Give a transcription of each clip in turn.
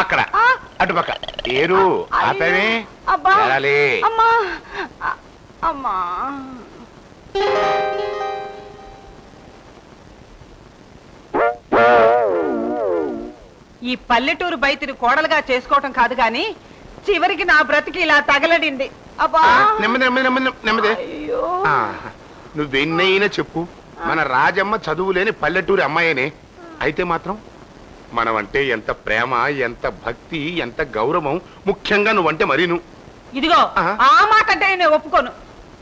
అక్కడ అటుపక్క ఏరు ఆపేమే అమ్మా అమ్మా ఈ పల్లెటూరు బయటిని కోడలుగా చేసుకోవటం కాదు గాని చివరికి నా బ్రతికి ఇలా తగలడింది. అబ్బా నెమ్మది నెమ్మది నెమ్మది నెమ్మది. నువ్వెన్నైనా చెప్పు, మన రాజమ్మ చదువు లేని పల్లెటూరి అమ్మాయినే అయితే మాత్రం మనమంటే ఎంత ప్రేమ, ఎంత భక్తి, ఎంత గౌరవం, ముఖ్యంగా నువ్వంటే మరి నువ్వు. ఇదిగో ఆ మాట అంటే నేను ఒప్పుకోను.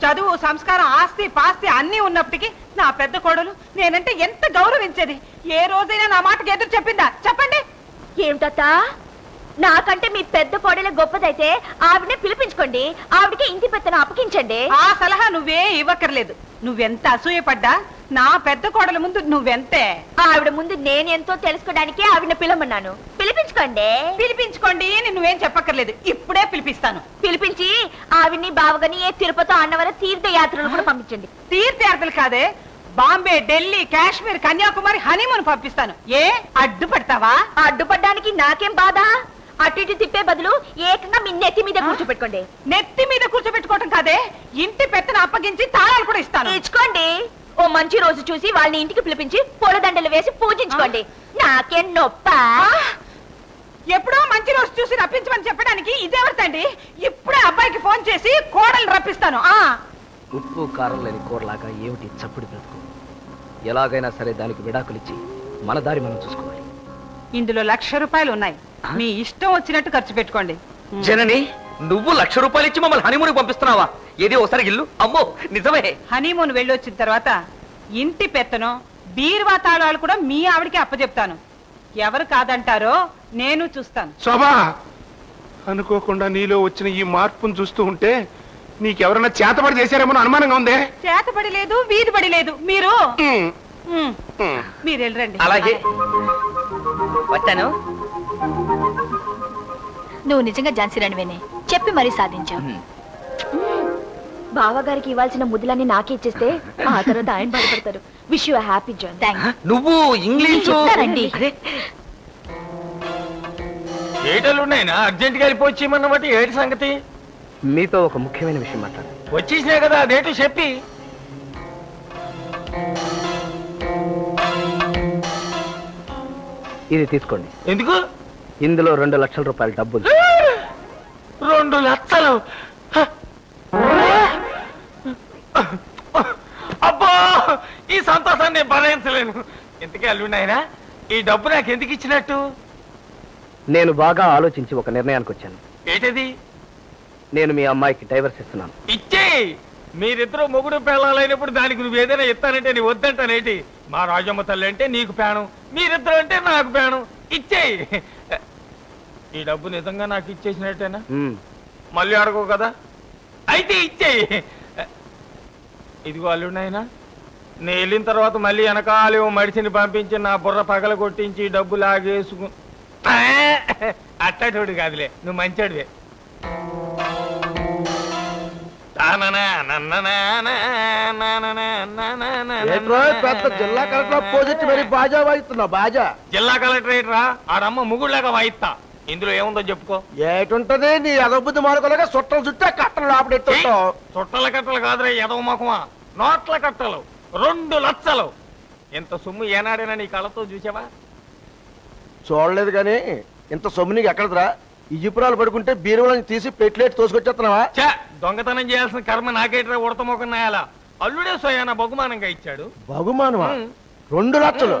చదువు, సంస్కారం, ఆస్తి పాస్తి అన్ని ఉన్నప్పటికీ నా పెద్ద కోడలు నేనంటే ఎంత గౌరవించేది. ఏ రోజైనా నా మాటకి ఎదురు చెప్పిందా? చెప్పండి. ఏమిటత్తా, నాకంటే మీ పెద్ద కోడలే గొప్పదైతే ఆవిడనే పిలిపించుకోండి, ఆవిడకి ఇంటి పెత్తను అప్పగించండి. ఆ సలహా నువ్వే ఇవ్వక్కర్లేదు. నువ్వెంత అసూయపడ్డా నా పెద్ద కోడల ముందు నువ్వెంతే. ఆవిడ ముందు నేనెంతో తెలుసుకోవడానికి ఆవిడ పిలవమన్నాను. పిలిపించుకోండి. పిలిపించుకోండి అని నువ్వేం చెప్పక్కర్లేదు, ఇప్పుడే పిలిపిస్తాను. పిలిపించి ఆవిడ్ని బావగాని ఏ తిరుపతి అన్నవరం తీర్థయాత్రలు కూడా పంపించండి. తీర్థయాత్రలు కాదే, బాంబే, ఢిల్లీ, కాశ్మీర్, కన్యాకుమారి హనీమూన్ పంపిస్తాను. ఏ అడ్డుపడతావా? అడ్డుపడ్డానికి నాకేం బాధ. అటు ఇటు తిప్పే బదులు ఏకంగా మీ నెత్తి మీద కూర్చోపెట్టుకోండి. నెత్తి మీద కూర్చోబెట్టుకోవటం కాదే, ఇంటి పెత్తను అప్పగించి తాళాలు కూడా ఇస్తాను. ఇచ్చుకోండి. ఓ మంచి రోజు చూసి వాళ్ళని ఇంటికి పిలిపించి పూలదండలు వేసి పూజించుకోండి. నాకేం నొప్ప. ఎప్పుడో మంచి రోజు చూసి రప్పించమని చెప్పడానికి ఇదేవతండి. ఇప్పుడే అబ్బాయికి ఫోన్ చేసి కోడలు రప్పిస్తాను. ఉప్పు కారం లేని కూరలాగా ఏమిటి చప్పుడు బ్రతుకు. ఎలాగైనా సరే దానికి విడాకులిచ్చి మన దారి మనం చూసుకోవాలి. ఇందులో 1,00,000 రూపాయలు ఉన్నాయి. మీ ఇష్టం వచ్చినట్టు ఖర్చు పెట్టుకోండి. జనని, నువ్వు 1,00,000 రూపాయలు ఇచ్చి మమ్మల్ని హనీమూన్ పంపిస్తున్నావా? ఏది ఒకసారి ఇల్లు. అమ్మో నిజమే. హనీమూన్ వెళ్ళొచ్చిన తర్వాత ఇంటి పెత్తనం, బీరువా తాళాలు కూడా మీ ఆవిడికి అప్పచెప్తాను. ఎవరు కాదంటారో నేను చూస్తాను. శోభా, అనుకోకుండా నీలో వచ్చిన ఈ మార్పును చూస్తూ ఉంటే నీకెవరన్నా చేతబడి చేశారేమో అనుమానంగా ఉందే. చేతబడి లేదు, వీధి పడి లేదు. మీరు మీరు వెళ్ళండి. అలాగే వచ్చాను. నువ్వు నిజంగా ఝాన్సీ రాణివేనే చెప్పి మరీ సాధించావు. బావగారికి ఇవ్వాల్సిన ముద్దులన్నీ నాకే ఇచ్చేస్తే ఆ తర్వాత ఆయన బాధపడతారు. Wish you happy journey. నువ్వు ఇంగ్లీష్ ఏటలున్నాయినా అర్జెంట్ గా వెళ్ళిపోవచ్చేమన్నమాట. ఏటి సంగతి? మీతో ఒక ముఖ్యమైన విషయం మాట్లాడు. వచ్చేసినా కదా, అదేంటో చెప్పి. ఇది తీసుకోండి. ఎందుకు? ఇందులో 2,00,000 రూపాయల డబ్బులు. 2 లక్షలు? అబ్బా, ఈ సంతోషాన్ని నేను భరించలేను. ఇంతకీ అల్లున్నాయనా, ఈ డబ్బు నాకు ఎందుకు ఇచ్చినట్టు? నేను బాగా ఆలోచించి ఒక నిర్ణయానికి వచ్చాను. ఏంటది? నేను మీ అమ్మాయికి డైవర్స్ ఇస్తున్నాను. ఇచ్చేయి. మీరిద్దరూ మొగుడు పేళాలైనప్పుడు దానికి నువ్వు ఏదైనా ఇస్తానంటే నీ వద్దంటానేటి? మా రాజమ్మ తల్లి అంటే నీకు పేణం, మీరిద్దరు అంటే నాకు పేణం. ఇచ్చేయి. ఈ డబ్బు నిజంగా నాకు ఇచ్చేసినట్టేనా? మళ్ళీ అడగవు కదా? అయితే ఇచ్చేయి. ఇదిగో అల్లుడైనా, నేను వెళ్ళిన తర్వాత మళ్ళీ వెనకాలి ఓ మడిసిని పంపించి నా బుర్ర పగల కొట్టించి డబ్బు లాగేసుకు అట్టటోడు కాదులే, నువ్వు మంచోడివే. జిల్లా కలెక్టర్ అపోజిట్ మరి బాజా వాయిస్తున్నావు. బాజా జిల్లా కలెక్టరేట్ రా, ఆడమ్మ ముగుడులాగా వాయిస్తా. ఇందులో ఏముందో చెప్పుకో. ఏటుంటది నీ అదబుద్ధి మార్గలుగా చుట్టలు చుట్టే కట్టలు లోపడెట్టుంటావు. చుట్టల కట్టలు కాదురా ఎదవ మొఖమా, నోట్ల కట్టలు. 2 లక్షలు. ఇంత సొమ్ము ఏనాడైనా నీ కళ్ళతో చూసావా? చూడలేదు కానీ ఇంత సొమ్ము నీకు ఎక్కడదిరా? ఇజిపురాలు పడుకుంటే బీరువాళ్ళని తీసి పెట్లేట్ తోసుకొచ్చేస్తున్నావా? దొంగతనం చేయాల్సిన కర్మ నాకేట్రా ఉడత మొఖం నాయాలా. అల్లుడే సోయానా బహుమానంగా ఇచ్చాడు. బహుమానమా? 2 లక్షలు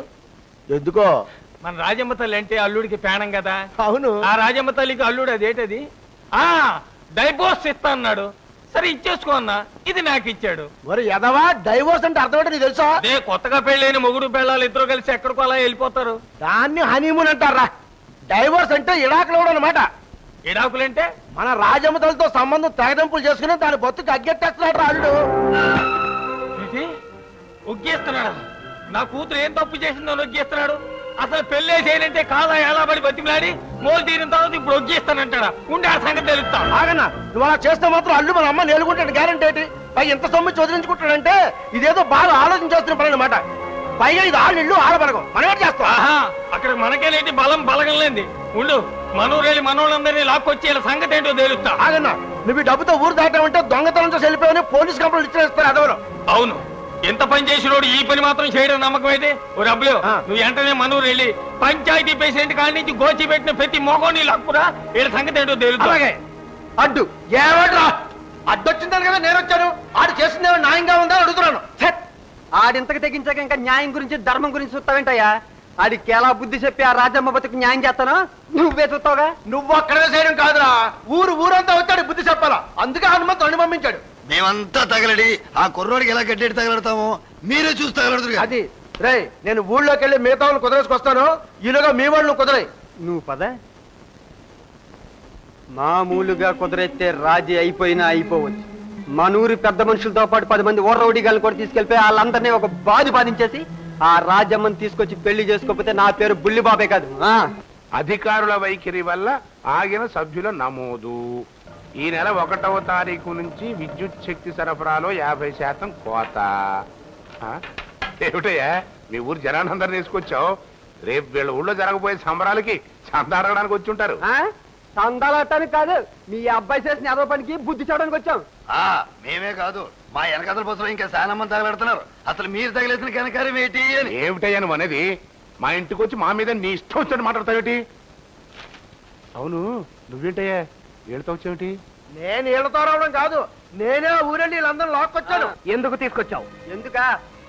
ఎందుకో? మన రాజమ్మ తల్లి అంటే అల్లుడికి పేణం కదా. అవును. ఆ రాజమ్మ తల్లికి అల్లుడు అదేటది? డైవోర్స్ ఇస్తా అన్నాడు. సరే ఇచ్చేసుకో అన్నా, ఇది నాకు ఇచ్చాడు. మరి ఎదవా, డైవోర్స్ అంటే అర్థం ఏంటో నీకు తెలుసా? అదే కొత్తగా పెళ్ళైన మొగుడు పెళ్ళాలు ఇద్దరు కలిసి ఎక్కడికో అలా వెళ్ళిపోతారు. దాన్ని హనీమూన్ అంటారా? డైవోర్స్ అంటే ఇడాకులు అనమాట. ఇడాకులంటే మన రాజమ్మ తల్లితో సంబంధం తెగదెంపులు చేసుకుని దాని బొత్తుకు అగ్గెట్టేస్తున్నాడు అల్లుడు. ఒగ్గేస్తున్నాడా? నా కూతురు ఏం తప్పు చేసిందో ఒగ్గేస్తున్నాడు. అసలు పెళ్ళే చేయనంటే కాదా ఎలా పడి బతిమలాడి మోలు తీరిన తర్వాత ఇప్పుడు ఒగ్గేస్తానంటాడా? ఉండే ఆ సంగతి తెలుస్తా. ఆగన్నా, నువ్వు అలా చేస్తే మాత్రం అల్లు మన అమ్మ నేలుకుంటాడు గ్యారంటీ ఏంటి? పై ఎంత సొమ్ము చదివించుకుంటాడంటే ఇదేదో బాగా ఆలోచన చేస్తున్న పని అనమాట. పైగా ఇది ఆళ్ళు ఆడబడగం మనం ఏం చేస్తాం? ఆహా అక్కడ మనకేనేంటి బలం బలగం లేంది ఉండు మనూరెళ్ళి మనోళ్ళందరినీ లాక్కొచ్చి ఇలా సంగతి ఏంటో తేలుస్తా. ఆగన్నా, నువ్వు ఈ డబ్బుతో ఊరు దాటామంటే దొంగతనం చేసి వెళ్ళిపోయావని పోలీస్ కంప్లైంట్ ఇచ్చేస్తారు అదెవరు? అవును ఎంత పని చేసినోడు ఈ పని మాత్రం చేయడం నమ్మకం అయితే ఓ డబ్బులు ఆ. నువ్వు వెంటనే మనూరు వెళ్ళి పంచాయతీ ప్రెసిడెంట్ కాడి నుంచి గోచి పెట్టిన ప్రతి మోగోని లాక్కురా వీళ్ళ సంగతి ఏంటో తేలుతా. అలాగే అడ్డు ఏవడ్రా అడ్డొచ్చిందని కదా నేను వచ్చాను. ఆడు చేసింది న్యాయంగా ఉందా అని అడుగుతున్నాను. ఆడింతకు తెగించాక ఇంకా న్యాయం గురించి ధర్మం గురించి చూస్తావేంటయ్యా? ఆడికి ఎలా బుద్ధి చెప్పి ఆ రాజమ్మ బతుకు న్యాయం చేస్తానో నువ్వే చూస్తావుగా. నువ్వు అక్కడే చేయడం కాదురా, ఊరంతా వచ్చాడు బుద్ధి చెప్పాలా. అందుకే హనుమంతుడు పంపించాడు. మేమంతా తగలడి ఆ కుర్రోడికి ఎలా గడ్డెట్టి తగలడతామో మీరే చూసి తగలడుతురు. అది రే, నేను ఊళ్ళోకి వెళ్ళి మిగతా వాళ్ళు కుదరేసుకొస్తాను. ఈలోగా మీ వాళ్ళు కుదరై. నువ్వు పద. మామూలుగా కుదిరెత్తే రాజీ అయిపోయినా అయిపోవచ్చు. మనూరి పెద్ద మనుషులతో పాటు 10 మంది ఓర్రౌడిగాలను కూడా తీసుకెళ్లిపోయి వాళ్ళందరినీ ఒక బాధించేసి ఆ రాజమ్మని తీసుకొచ్చి పెళ్లి చేసుకోకపోతే నా పేరు బుల్లిబాబే కాదు. అధికారుల వైఖరి వల్ల ఆగిన సభ్యుల నమోదు. ఈ నెల 1వ తారీఖు నుంచి విద్యుత్ శక్తి సరఫరాలో 50% కోత. ఆ? ఏమిటయ్యా మీ ఊరు జనానందరిని తీసుకొచ్చావు? రేపు వీళ్ళ ఊళ్ళో జరగబోయే సంబరాలకి చందా అడగడానికి వచ్చి ఉంటారు. సందాలటానికి కాదు, మీ అబ్బాయి చేసిన అదో పనికి బుద్ధి చేయడానికి వచ్చాం. మేమే కాదు మా వెనకదల బస్సులో ఇంకా చాలా మంది తగలడుతున్నారు. అసలు మీరు తగిలేసిన కనకారం ఏంటి అని. ఏమిటయ్యా నువ్వు అనేది? మా ఇంటికి వచ్చి మా మీద నీ ఇష్టం వచ్చినట్టు మాట్లాడతావేటి? అవును నువ్వేంటయ్యా ఏడుతా వచ్చావేటి? నేను వీళ్ళతో రావడం కాదు, నేనే ఊరెళ్ళి వీళ్ళందరూ లాక్కొచ్చాను. ఎందుకు తీసుకొచ్చావు? ఎందుక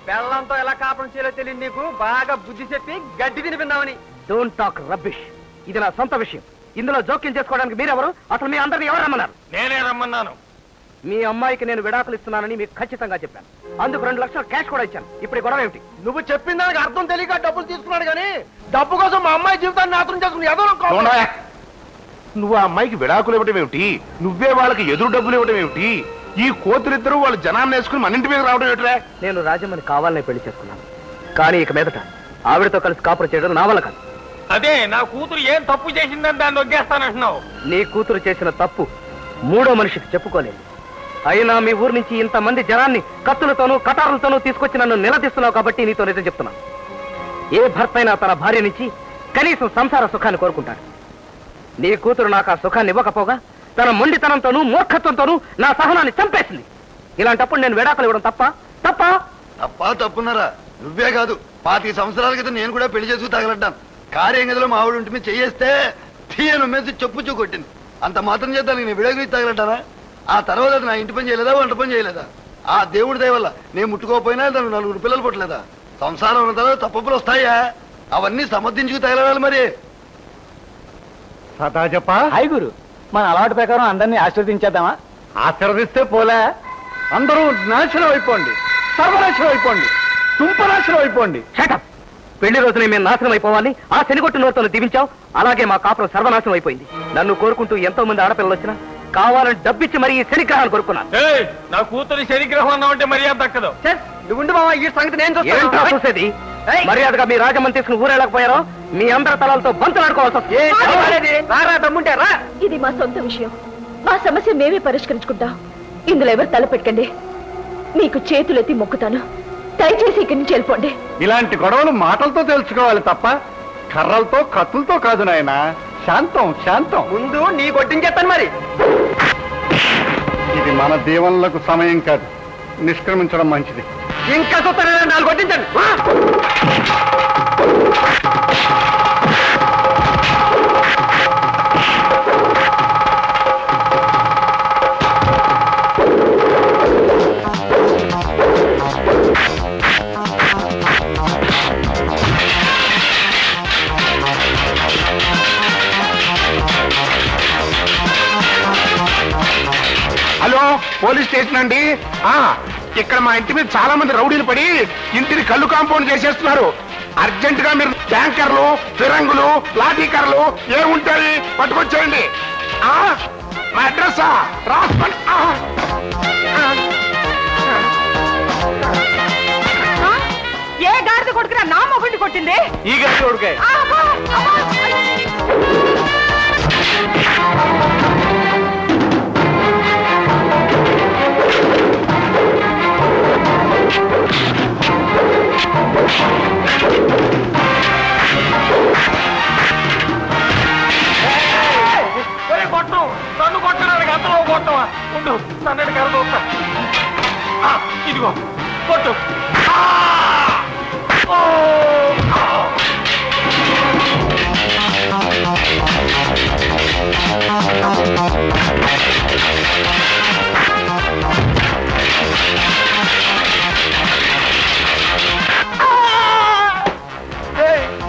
బెల్లంతో ఎలా కాపురం చేయాలో తెలియదు నీకు. బాగా బుద్ధి చెప్పి గడ్డి తినిపిందామని. Don't talk rubbish. ఇది నా సొంత విషయం. ఇందులో జోక్యం చేసుకోవడానికి మీరెవరు? అసలు మీ అందరిని ఎవరు రమ్మన్నారు? నేనే రమ్మన్నాను. మీ అమ్మాయికి నేను విడాకులు ఇస్తున్నానని మీకు ఖచ్చితంగా చెప్పాను. అందుకు 2 లక్షలు క్యాష్ కూడా ఇచ్చాను. ఇప్పుడు ఈ గొడవ ఏమిటి? నువ్వు చెప్పిన దానికి అర్థం తెలియక డబ్బులు తీసుకున్నాడు కానీ డబ్బు కోసం మా అమ్మాయి జీవితాన్ని నాశనం చేసుకుని ఏదో చూడవా? నువ్వు ఆ అమ్మాయికి విడాకులు ఇవ్వటం ఏమిటి? నువ్వే వాళ్ళకి ఎదురు డబ్బులు ఇవ్వటం ఏమిటి? ఈ కోతులిద్దరూ వాళ్ళు జనాన్ని వేసుకుని మన ఇంటి మీద రావడం ఏమిట్రా? నేను రాజమ్మని కావాలనే పెళ్లి చేసుకున్నాను. కానీ ఇక మీదట ఆవిడతో కలిసి కాపురం చేయడం నా వల్ల కాదు. అదే నా కూతురు ఏం తప్పు చేసిందని దాన్ని నొగ్గేస్తానంటున్నావు. నీ కూతురు చేసిన తప్పు 3వ మనిషికి చెప్పుకోలేదు. అయినా మీ ఊరు నుంచి ఇంతమంది జనాన్ని కత్తులతోనూ కటారులతోనూ తీసుకొచ్చి నన్ను నిలదీస్తున్నావు కాబట్టి నీతో నిజం చెప్తున్నాను. ఏ భర్త అయినా తన భార్య నుంచి కనీసం సంసార సుఖాన్ని కోరుకుంటాడు. నీ కూతురు నాకు ఆ సుఖాన్ని ఇవ్వకపోగా తన మొండితనంతోనూ మూర్ఖత్వంతోనూ నా సహనాన్ని చంపేసింది. ఇలాంటప్పుడు నేను విడాకులు ఇవ్వడం తప్ప? తప్పున్నారా? నువ్వే కాదు 25 సంవత్సరాల క్రితం నేను కూడా పెళ్లి చేసుకు తగలడ్డాను. కార్యంగదిలో మా ఆవిడ ఉంటే చేయేస్తే తీయను మెచ్చి చెప్పు కొట్టింది. అంత మాత్రం చేద్దానికి నేను విడాకులు తగలడ్డానా? ఆ తర్వాత అది నా ఇంటి పని చేయలేదా, వంట పని చేయలేదా? ఆ దేవుడి దయ వల్ల నేను ముట్టుకోకపోయినా దానికి 4 పిల్లలు పుట్టలేదా? సంసారం ఉన్న తర్వాత తప్పులు వస్తాయా? అవన్నీ సమర్థించుకు తగలడాలి. మరి సదా చెప్ప గురు, మన అలవాటు ప్రకారం అందరినీ ఆశీర్వదించేద్దామా? ఆశీర్వదిస్తే పోలే, అందరూ నాశనం అయిపోండి, సర్వనాశనం అయిపోండి, తుంపనాశనం అయిపోండి. షటప్! పెళ్లి రోజునే మేము నాశనం అయిపోవాలి ఆ శనిగొట్టు నోరుతో దీవించావు. అలాగే మా కాపురం సర్వనాశనం అయిపోయింది. నన్ను కోరుకుంటూ ఎంతో మంది ఆడపిల్లలు వచ్చినా కావాలని డబ్బిచ్చి మరి ఈ శనిగ్రహాన్ని కోరుకున్నాను. నా కూతురు శనిగ్రహం అన్నావంటే మర్యాద దక్కదు. నువ్వు బావా, ఈ సంగతి నేను ఏంటో చూసేది? మర్యాదగా మీ రాజమ్మని తీసుకుని ఊరేళ్ళకపోయారో మీ అందరి తలాలతో బంతులాడుకోవాల్సి వస్తుంది. రారా దమ్ముంటే రా. ఇది మా సొంత విషయం. మా సమస్య మేమే పరిష్కరించుకుంటాం. ఇందులో ఎవరు తల పెట్టకండి. మీకు చేతులెత్తి మొక్కుతాను. దయచేసి ఇక్కడి నుంచి వెళ్ళిపోండి. ఇలాంటి గొడవలు మాటలతో తెలుసుకోవాలి తప్ప కర్రలతో కత్తులతో కాదు నాయన. శాంతం శాంతం. ముందు నీ కొట్టించేస్తాను మరి. ఇది మన దీవెనలకు సమయం కాదు, నిష్క్రమించడం మంచిది. ఇంకా చూస్తాను, 4 కొట్టించండి. హలో, పోలీస్ స్టేషన్ అండి. ఇక్కడ మా ఇంటి మీద చాలా మంది రౌడీలు పడి ఇంటిని కళ్ళు కాంపౌండ్ చేసేస్తున్నారు. అర్జెంట్ గా మీరు ట్యాంకర్లు, ఫిరంగులు, లాఠీకర్లు ఏముంటాయి పట్టుకొచ్చేయండి. మా అడ్రస్ రాసుకోండి. ఏ గాడిద కొడుకురా నా మొగుడిని కొట్టింది? ఈ గట్టి కొడుకే. అబ్బా, అబ్బా. ఉండు సన్నటి కర్ర చూస్తా. ఇదిగో కొట్టు.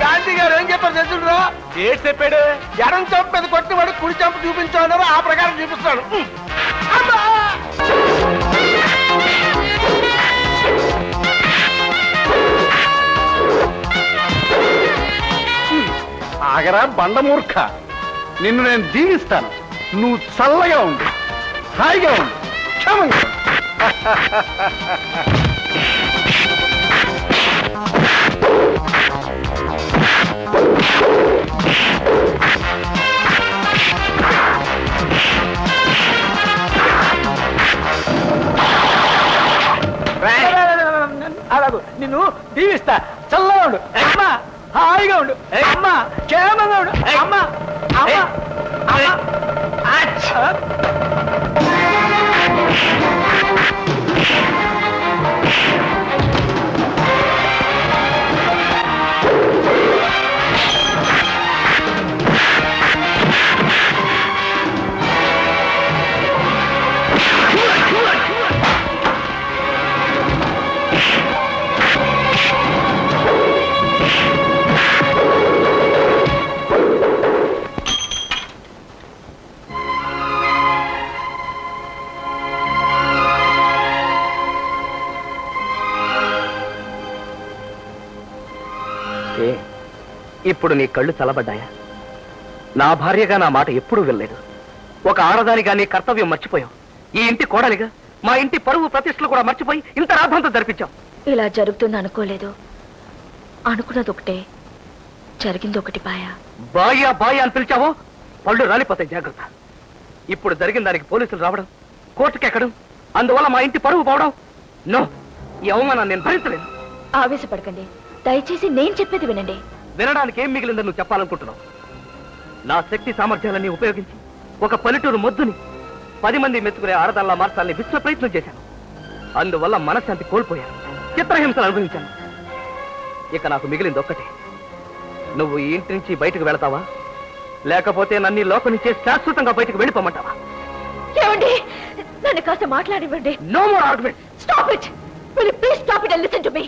గాంధీ గారు ఏం చెప్పారు తెలుసురా? ఏడు చెప్పాడు. ఎడం చంప మీద కొట్టివాడు కుడి చంప చూపించాలన్నారు, ఆ ప్రకారం చూపిస్తాను. ఆగరా బండమూర్ఖ, నిన్ను నేను దీవిస్తాను. నువ్వు చల్లగా ఉండు, హాయిగా ఉండు, క్షమంగా ఉండు. అలాగూ నిన్ను దీవిస్తా. చల్లగా ఉండు అమ్మా, హాయిగా ఉండు అమ్మా, క్షేమంగా ఉండు అమ్మా. ఇప్పుడు నీ కళ్ళు చల్లబడ్డాయా? నా భార్యగా నా మాట ఎప్పుడూ వెళ్ళలేదు. ఒక ఆడదానిగా నీ కర్తవ్యం మర్చిపోయావు. ఈ ఇంటి కోడలిగా మా ఇంటి పరువు ప్రతిష్టలు కూడా మర్చిపోయి ఇంత రాద్ధాంతం జరిపించావు. ఇలా జరుగుతుంది అనుకోలేదు. అనుకున్నది ఒకటే, జరిగింది ఒకటి. బాయా బాయా అని పిలిచావో పళ్ళు రాలిపోతాయి, జాగ్రత్త. ఇప్పుడు జరిగిన దానికి పోలీసులు రావడం, కోర్టుకి ఎక్కడం, అందువల్ల మా ఇంటి పరువు పోవడం, నో, ఈ అవమానాన్ని నేను భరించలేను. ఆవేశపడకండి, దయచేసి నేను చెప్పేది వినండి. వినడానికి ఏం మిగిలిందని నువ్వు చెప్పాలనుకుంటున్నావు? నా శక్తి సామర్థ్యాలన్నీ ఉపయోగించి ఒక పల్లెటూరు మొద్దుని 10 మంది మెచ్చుకునే ఆడదాల్లా మార్చాలని విశ్వ ప్రయత్నం చేశాను. అందువల్ల మనశ్శాంతి కోల్పోయాను, చిత్రహింసలు అనుభవించాను. ఇక నాకు మిగిలింది ఒక్కటే, నువ్వు ఈ ఇంటి నుంచి బయటకు వెళతావా, లేకపోతే నన్ను లోకం నుంచే శాశ్వతంగా బయటకు వెళ్ళిపోమంటావా? ఏమండి, నన్ను కాస్త మాట్లాడివ్వండి. No more argument. Stop it. Will you please stop it and listen to me.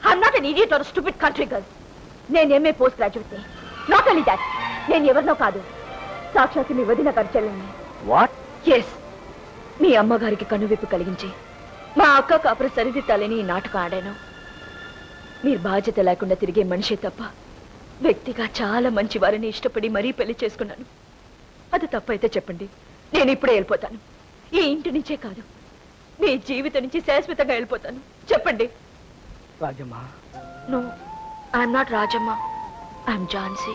I am not an idiot or stupid country girl. నేను ఎంఏ పోస్ట్ గ్రాడ్యుయేట్ ని. నాట్ ఓన్లీ దట్, నేను ఎవరినో కాదు, సాక్షాత్ మీ వదిన ఖర్చెల్ని. వాట్? ఎస్, మీ అమ్మగారికి కనువిప్పు కలిగించి మా అక్క కాపుర సరిదిద్దాలని ఈ నాటకం ఆడాను. మీరు బాధ్యత లేకుండా తిరిగే మనిషే తప్ప వ్యక్తిగా చాలా మంచి వారిని ఇష్టపడి మరీ పెళ్లి చేసుకున్నాను. అది తప్పైతే చెప్పండి, నేను ఇప్పుడే వెళ్ళిపోతాను. ఈ ఇంటి నుంచే కాదు, మీ జీవితం నుంచి శాశ్వతంగా వెళ్ళిపోతాను. చెప్పండి. Rajamma. No, I'm not Rajamma, I'm Jhansi.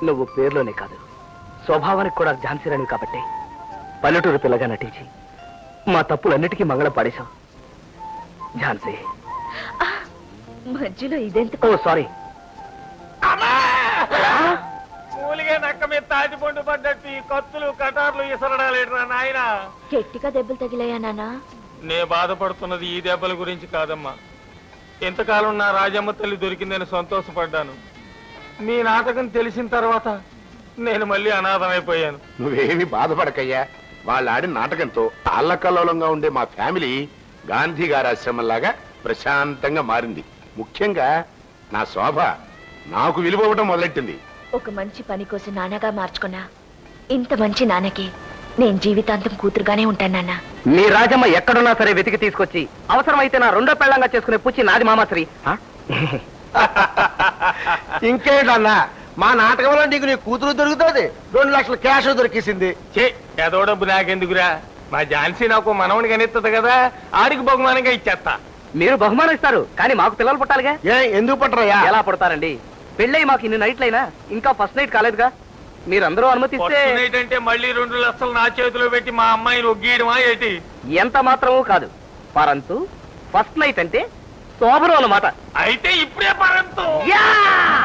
నువ్వు పేర్లోనే కాదు, స్వభావానికి కూడా ఝాన్సీరాణి కాబట్టి పల్లెటూరు పిల్లగా నటించి మా తప్పులన్నిటికీ మంగళం పాడేశాం. ఝాన్సీ. మధ్యలో ఇదెంత? ఓ సారీ. మూలిగే నక్క మీద తాటిపండు పడ్డట్టు ఈ కత్తులు కటార్లు ఇసరడాలేట్రా నాయన. గట్టిగా దెబ్బలు తగిలాయా నాన్న? నే బాధపడుతున్నది ఈ దెబ్బల గురించి కాదమ్మా. ఎంతకాలం నా రాజమ్మ తల్లి దొరికిందని సంతోషపడ్డాను. మీ నాటకం తెలిసిన తర్వాత నేను మళ్ళీ అనాథమైపోయాను. నువ్వేమి బాధపడకయ్యా. వాళ్ళు ఆడిన నాటకంతో అల్లకల్లోలంగా ఉండే మా ఫ్యామిలీ గాంధీ గారి ఆశ్రమంలాగా ప్రశాంతంగా మారింది. ముఖ్యంగా నా శోభ నాకు విలువవడం మొదలెట్టింది. ఒక మంచి పని కోసం నాన్నగా మార్చుకున్నా ఇంత మంచి నాన్నకి నేను జీవితాంతం కూతురుగానే ఉంటాను నాన్న. మీ రాజమ్మ ఎక్కడున్నా సరే వెతికి తీసుకొచ్చి అవసరమైతే నా రెండో పెళ్ళంగా చేసుకునే పుచ్చి నాది మామాశ్రీ. ఇంకేంటన్నా, మా నాటకం వల్ల నీకు నీ కూతురు దొరుకుతుంది, 2 లక్షల క్యాష్ దొరికేసింది. ఏదో డబ్బు నాకెందుకురా, మా ఝాన్సీ నాకు మనవని కనిస్తుంది కదా, ఆడికి బహుమానంగా ఇచ్చేస్తా. మీరు బహుమానం ఇస్తారు, కానీ మాకు పిల్లలు పుట్టాలిగా. ఎందుకు పట్టరయ్యా? ఎలా పుడతారండి? పెళ్ళై మాకు ఇన్ని నైట్లైనా ఇంకా ఫస్ట్ నైట్ కాలేదుగా. మీరందరూ అనుమతిస్తే అంటే మళ్ళీ 2 లక్షలు నా చేతిలో పెట్టి మా అమ్మాయిని ఒగ్గీయడమా ఏంటి? ఎంత మాత్రమూ కాదు, పరంతు ఫస్ట్ నైట్ అంటే శోభనం అన్నమాట. అయితే ఇప్పుడే పరంతు.